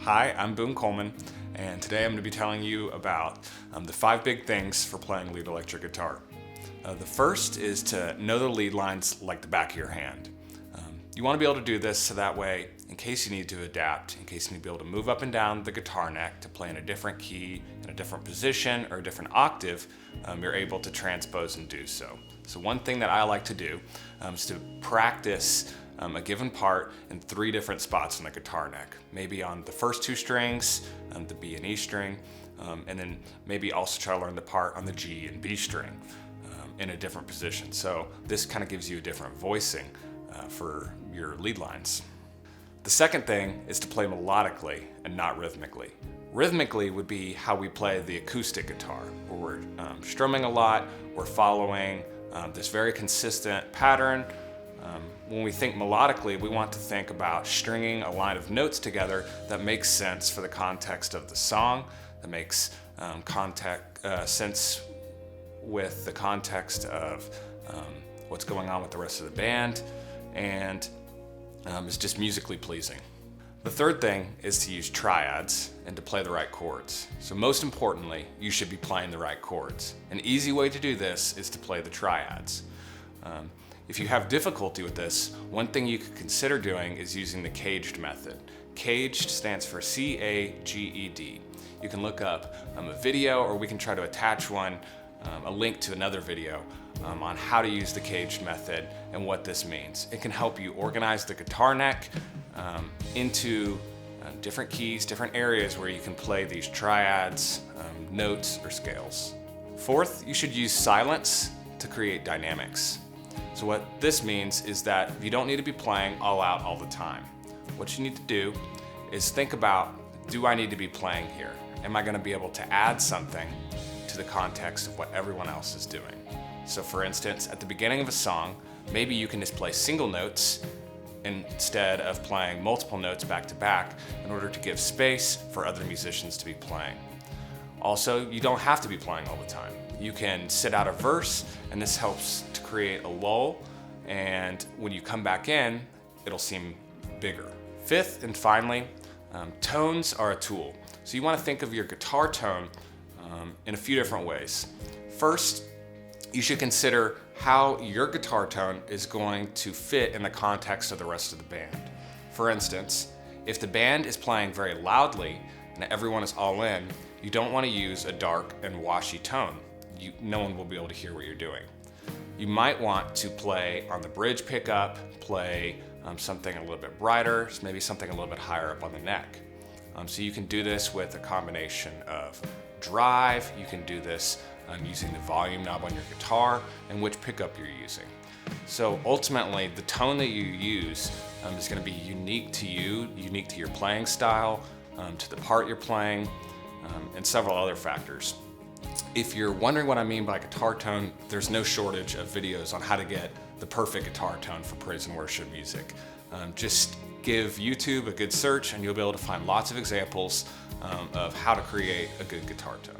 Hi, I'm Boone Coleman, and today I'm going to be telling you about the 5 big things for playing lead electric guitar. The first is to know the lead lines like the back of your hand. You want to be able to do this so that way, in case you need to adapt, in case you need to be able to move up and down the guitar neck to play in a different key, in a different position, or a different octave, you're able to transpose and do so. So one thing that I like to do is to practice a given part in 3 different spots on the guitar neck. Maybe on the first 2 strings, the B and E string, and then maybe also try to learn the part on the G and B string in a different position. So this kind of gives you a different voicing for your lead lines. The second thing is to play melodically and not rhythmically. Rhythmically would be how we play the acoustic guitar, where we're strumming a lot, we're following this very consistent pattern. When we think melodically, we want to think about stringing a line of notes together that makes sense for the context of the song, that makes sense with the context of what's going on with the rest of the band, and is just musically pleasing. The third thing is to use triads and to play the right chords. So most importantly, you should be playing the right chords. An easy way to do this is to play the triads. If you have difficulty with this, one thing you could consider doing is using the caged method. Caged stands for C-A-G-E-D. You can look up a video, or we can try to attach one, a link to another video on how to use the caged method and what this means. It can help you organize the guitar neck into different keys, different areas where you can play these triads, notes, or scales. Fourth, you should use silence to create dynamics. So what this means is that you don't need to be playing all out all the time. What you need to do is think about, do I need to be playing here? Am I going to be able to add something to the context of what everyone else is doing? So for instance, at the beginning of a song, maybe you can just play single notes instead of playing multiple notes back to back in order to give space for other musicians to be playing. Also, you don't have to be playing all the time. You can sit out a verse, and this helps to create a lull, and when you come back in, it'll seem bigger. Fifth and finally, tones are a tool. So you want to think of your guitar tone in a few different ways. First, you should consider how your guitar tone is going to fit in the context of the rest of the band. For instance, if the band is playing very loudly and everyone is all in, you don't want to use a dark and washy tone. No one will be able to hear what you're doing. You might want to play on the bridge pickup, play something a little bit brighter, maybe something a little bit higher up on the neck. So you can do this with a combination of drive, you can do this using the volume knob on your guitar, and which pickup you're using. So ultimately, the tone that you use is going to be unique to you, unique to your playing style, to the part you're playing, and several other factors. If you're wondering what I mean by guitar tone, there's no shortage of videos on how to get the perfect guitar tone for praise and worship music. Just give YouTube a good search and you'll be able to find lots of examples of how to create a good guitar tone.